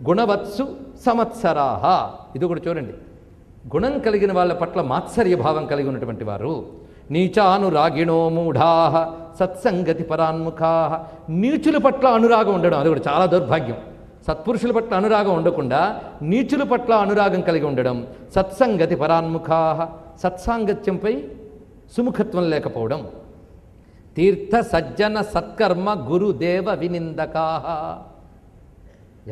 గుణవత్సు సంవత్సరాహ. ఇది కూడా చూడండి, గుణం కలిగిన వాళ్ళ పట్ల మాత్సర్య భావం కలిగి ఉన్నటువంటి వారు. నీచానురాగిణో మూఢాః సత్సంగతి పరాన్ముఖాః. నీచుల పట్ల అనురాగం ఉండడం అది కూడా చాలా దౌర్భాగ్యం. సత్పురుషుల పట్ల అనురాగం ఉండకుండా నీచుల పట్ల అనురాగం కలిగి ఉండడం. సత్సంగతి పరాన్ముఖాః. సత్సాంగత్యంపై సుముఖత్వం లేకపోవడం. తీర్థ సజ్జన సత్కర్మ గురుదేవ వినిందకాః.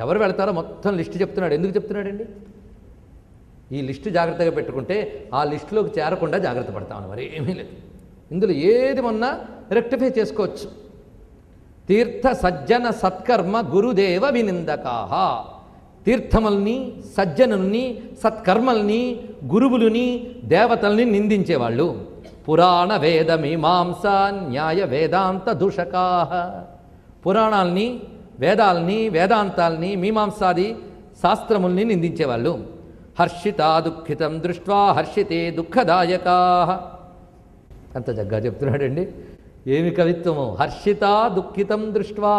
ఎవరు వెళతారో మొత్తం లిస్టు చెప్తున్నాడు. ఎందుకు చెప్తున్నాడండి? ఈ లిస్టు జాగ్రత్తగా పెట్టుకుంటే ఆ లిస్టులోకి చేరకుండా జాగ్రత్త పడతామని, మరి ఏమీ లేదు. ఇందులో ఏది మొన్నా రెక్టిఫై చేసుకోవచ్చు. తీర్థ సజ్జన సత్కర్మ గురుదేవ వినిందకాః. తీర్థముల్ని, సజ్జనుల్ని, సత్కర్మల్ని, గురువులని, దేవతల్ని నిందించేవాళ్ళు. పురాణ వేద మీమాంస న్యాయ వేదాంత దూషకాః. పురాణాల్ని, వేదాల్ని, వేదాంతాల్ని, మీమాంసాది శాస్త్రముల్ని నిందించేవాళ్ళు. హర్షితా దుఃఖితం దృష్ట్వా హర్షితే దుఃఖదాయకాః. అంత జగ్గా చెప్తున్నాడండి. ఏమి కవిత్వము! హర్షితా దుఃఖితం దృష్ట్వా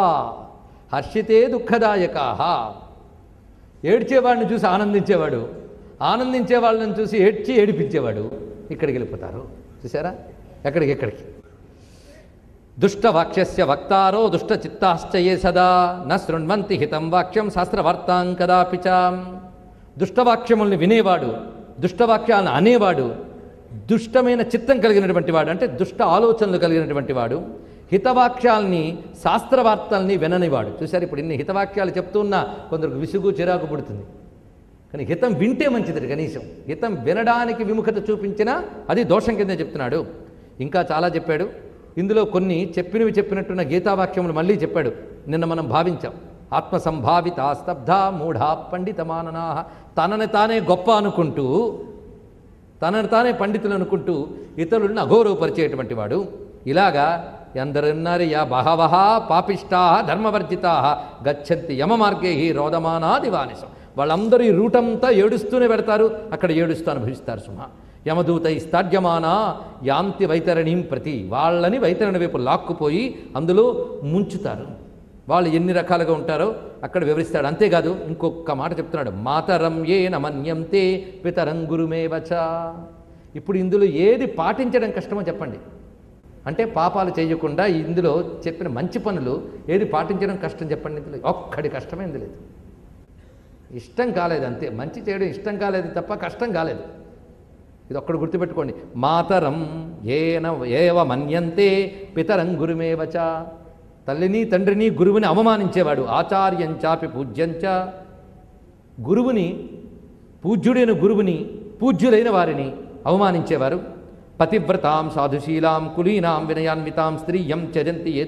హర్షితే దుఃఖదాయకాః. ఏడ్చేవాడిని చూసి ఆనందించేవాడు, ఆనందించే వాళ్ళని చూసి ఏడిపించేవాడు. ఇక్కడికి వెళ్ళిపోతారు. చూసారా? ఎక్కడికి దుష్టవాక్యస్య వక్తారో దుష్టచిత్తాశ్చయే సదా న శృణ్వంతి హితం వాక్యం శాస్త్రవార్తాం కదాపి చ. దుష్టవాక్యముల్ని వినేవాడు, దుష్టవాక్యాలను అనేవాడు, దుష్టమైన చిత్తం కలిగినటువంటి వాడు, అంటే దుష్ట ఆలోచనలు కలిగినటువంటి వాడు, హితవాక్యాల్ని, శాస్త్రవార్తల్ని విననివాడు. చూసారు? ఇప్పుడు ఇన్ని హితవాక్యాలు చెప్తున్నా కొందరికి విసుగు చిరాకు పుడుతుంది. కానీ హితం వింటే మంచిది. కనీసం హితం వినడానికి విముఖత చూపించినా అది దోషం కింద చెప్తున్నాడు. ఇంకా చాలా చెప్పాడు. ఇందులో కొన్ని చెప్పినట్టున్న గీతావాక్యములు మళ్ళీ చెప్పాడు. నిన్న మనం భావించాం. ఆత్మసంభావిత స్తబ్ధ మూఢా పండితమాననా. తనని తానే గొప్ప అనుకుంటూ, తనని తానే పండితులు అనుకుంటూ ఇతరులను అఘోరపరిచేటువంటి వాడు. ఇలాగా ఎందరున్నారు యా బహవః పాపిష్టాః ధర్మవర్జితాః గచ్చంతి యమ మార్గే రోదమానాది వానిసం. వాళ్ళందరూ ఈ రూటంతా ఏడుస్తూనే పెడతారు, అక్కడ ఏడుస్తూ అనుభవిస్తారు. సుమా యమదూతై స్తాడ్యమానా యాంతి వైతరణీం ప్రతి. వాళ్ళని వైతరణి వైపు లాక్కుపోయి అందులో ముంచుతారు. వాళ్ళు ఎన్ని రకాలుగా ఉంటారో అక్కడ వివరిస్తాడు. అంతేకాదు ఇంకొక మాట చెప్తున్నాడు. మాతరం ఏన మన్యంతే పితరం గురుమేవచ. ఇప్పుడు ఇందులో ఏది పాటించడం కష్టమో చెప్పండి. అంటే పాపాలు చేయకుండా ఇందులో చెప్పిన మంచి పనులు ఏది పాటించడం కష్టం చెప్పండి. ఇందులో ఒక్కడి కష్టమైంది లేదు. ఇష్టం కాలేదు అంతే. మంచి చేయడం ఇష్టం కాలేదు తప్ప కష్టం కాలేదు. ఇది ఒక్కడు గుర్తుపెట్టుకోండి. మాతరం ఏన ఏవ మన్యంతే పితరం గురుమేవచ. తల్లిని తండ్రిని గురువుని అవమానించేవాడు. ఆచార్యంచాపి పూజ్యంచ. గురువుని, పూజ్యుడైన గురువుని, పూజ్యులైన వారిని అవమానించేవారు. పతివ్రతాం సాధుశీలాం కులీనాం వినయాన్వితాం స్త్రీయం చజంతి ఏ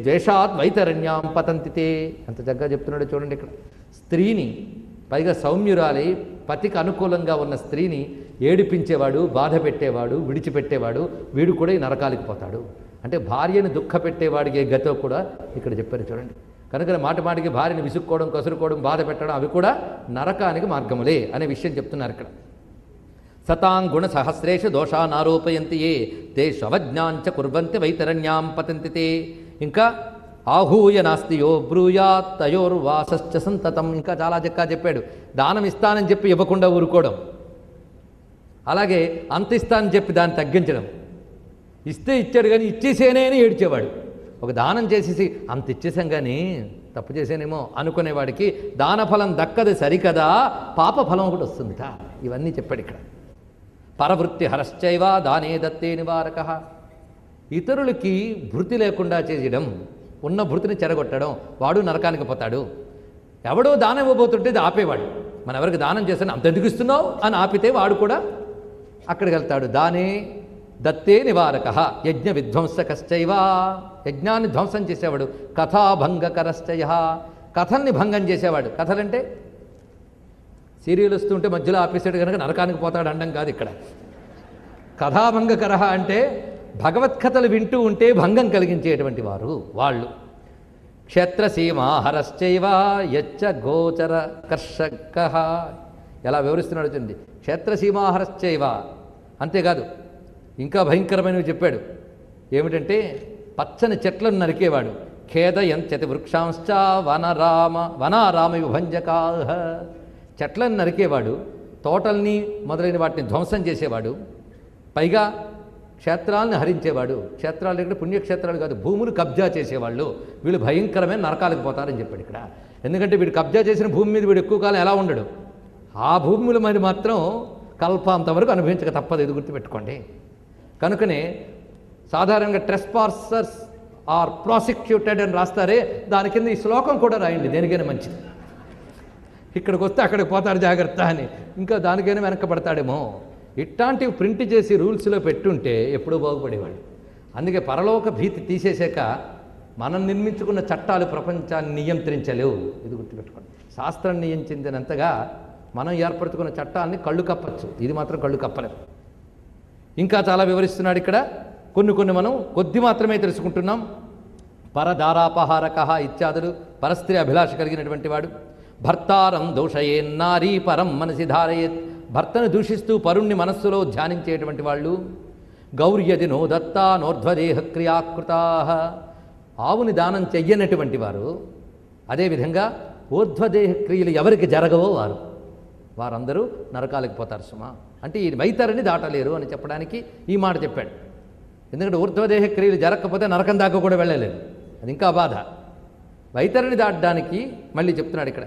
ద్వేషాత్ వైతరణ్యాం పతంతితే. అంత చక్కగా చెప్తున్నాడు చూడండి. ఇక్కడ స్త్రీని, పైగా సౌమ్యురాలి, పతికి అనుకూలంగా ఉన్న స్త్రీని ఏడిపించేవాడు, బాధ పెట్టేవాడు, విడిచిపెట్టేవాడు, వీడు కూడా ఈ నరకానికి పోతాడు. అంటే భార్యను దుఃఖ పెట్టేవాడికి గతో కూడా ఇక్కడ చెప్పారు చూడండి. కనుక మాటికి భార్యను విసుక్కోవడం, కసురుకోవడం, బాధ పెట్టడం అవి కూడా నరకానికి మార్గములే అనే విషయం చెప్తున్నారు ఇక్కడ. సతాంగుణ సహస్రేషు దోషానారోపయంతి ఏ తే స్వజ్ఞాంచ కుర్వంతి వైతరణ్యాం పతంతి తే. ఇంకా ఆహూయ నాస్తియో బ్రూయాత్ తయోర్వాసశ్చ సంతతం. ఇంకా చాలా చక్కగా చెప్పాడు. దానం ఇస్తానని చెప్పి ఇవ్వకుండా ఊరుకోవడం, అలాగే అంత ఇస్తానని చెప్పి దాన్ని తగ్గించడం. ఇస్తే ఇచ్చాడు కానీ ఇచ్చేసేనే అని ఏడ్చేవాడు. ఒక దానం చేసేసి అంత ఇచ్చేసాం కానీ తప్పు చేసేనేమో అనుకునేవాడికి దానఫలం దక్కదు సరికదా, పాపఫలం ఒకటి వస్తుందిట. ఇవన్నీ చెప్పాడు ఇక్కడ. పరవృత్తి హరశ్చైవ దానే దత్తే నివారక. ఇతరులకి భృతి లేకుండా చేయడం, ఉన్న భృతిని చెరగొట్టడం, వాడు నరకానికి పోతాడు. ఎవడో దానం ఇవ్వబోతుంటే ఇది ఆపేవాడు. మనం ఎవరికి దానం చేస్తాను అంత ఎందుకు ఇస్తున్నావు అని ఆపితే వాడు కూడా అక్కడికి వెళ్తాడు. దానే దత్తే నివారక. యజ్ఞ విధ్వంసకశ్చైవ. యజ్ఞాన్ని ధ్వంసం చేసేవాడు. కథాభంగకరశ్చయ. కథల్ని భంగం చేసేవాడు. కథలంటే సీరియల్ వస్తుంటే మధ్యలో ఆపేసాడు కనుక నరకానికి పోతాడు అండం కాదు ఇక్కడ. కథాభంగకర అంటే భగవత్కథలు వింటూ ఉంటే భంగం కలిగించేటువంటి వారు వాళ్ళు. క్షేత్రసీమాహరశ్చైవ యచ్చ గోచర కర్షక. ఎలా వివరిస్తున్నాడు చూడండి. క్షేత్రసీమాహరశ్చైవ. అంతేకాదు ఇంకా భయంకరమైనవి చెప్పాడు. ఏమిటంటే పచ్చని చెట్లను నరికేవాడు, ఖేదయంత్యతి వృక్షాంశ్చ వనారామ విభంజకా. చెట్లను నరికేవాడు, తోటల్ని మొదలైన వాటిని ధ్వంసం చేసేవాడు, పైగా క్షేత్రాలను హరించేవాడు. క్షేత్రాలు ఇక్కడ పుణ్యక్షేత్రాలు కాదు, భూములు కబ్జా చేసేవాళ్ళు, వీళ్ళు భయంకరమైన నరకాలకు పోతారని చెప్పాడు ఇక్కడ. ఎందుకంటే వీడు కబ్జా చేసిన భూమి మీద వీడు ఎక్కువ కాలం ఎలా ఉండడు, ఆ భూములు మరి మాత్రం కల్పాంతవరకు అనుభవించక తప్పదు, ఇది గుర్తుపెట్టుకోండి. కనుకనే సాధారణంగా ట్రెస్పాసర్స్ ఆర్ ప్రాసిక్యూటెడ్ అని రాస్తారే, దాని కింద ఈ శ్లోకం కూడా రాయండి, దేనికైనా మంచిది. ఇక్కడికి వస్తే అక్కడికి పోతాడు జాగ్రత్త అని, ఇంకా దానికైనా వెనక్కబడతాడేమో. ఇట్లాంటివి ప్రింట్ చేసి రూల్స్లో పెట్టుంటే ఎప్పుడూ బాగుపడేవాడు. అందుకే పరలోక భీతి తీసేసాక మనం నిర్మించుకున్న చట్టాలు ప్రపంచాన్ని నియంత్రించలేవు, ఇది గుర్తుపెట్టుకోండి. శాస్త్రం నియంత్రించినంతగా మనం ఏర్పరచుకున్న చట్టాలని కళ్ళు కప్పచ్చు, ఇది మాత్రం కళ్ళు కప్పలేవు. ఇంకా చాలా వివరిస్తున్నాడు ఇక్కడ. కొన్ని మనం కొద్ది మాత్రమే తెలుసుకుంటున్నాం. పరదారాపహారక ఇత్యాదులు, పరస్త్రీ అభిలాష కలిగినటువంటి వాడు. భర్తారం దోషయేన్నారీ పరం మనసి ధారయేత్, భర్తను దూషిస్తూ పరుణ్ణి మనస్సులో ధ్యానించేటువంటి వాళ్ళు. గౌర్యది నో దత్తా నోర్ధ్వదేహ క్రియాకృతా, ఆవుని దానం చెయ్యనటువంటి వారు. అదేవిధంగా ఊర్ధ్వదేహ క్రియలు ఎవరికి జరగవో వారందరూ నరకాలకు పోతారు సుమా. అంటే ఈ వైతరిని దాటలేరు అని చెప్పడానికి ఈ మాట చెప్పాడు. ఎందుకంటే ఊర్ధ్వదేహ క్రియలు జరగకపోతే నరకం దాకా కూడా వెళ్ళలేరు, అది ఇంకా బాధ. వైతరిని దాటడానికి మళ్ళీ చెప్తున్నాడు ఇక్కడ.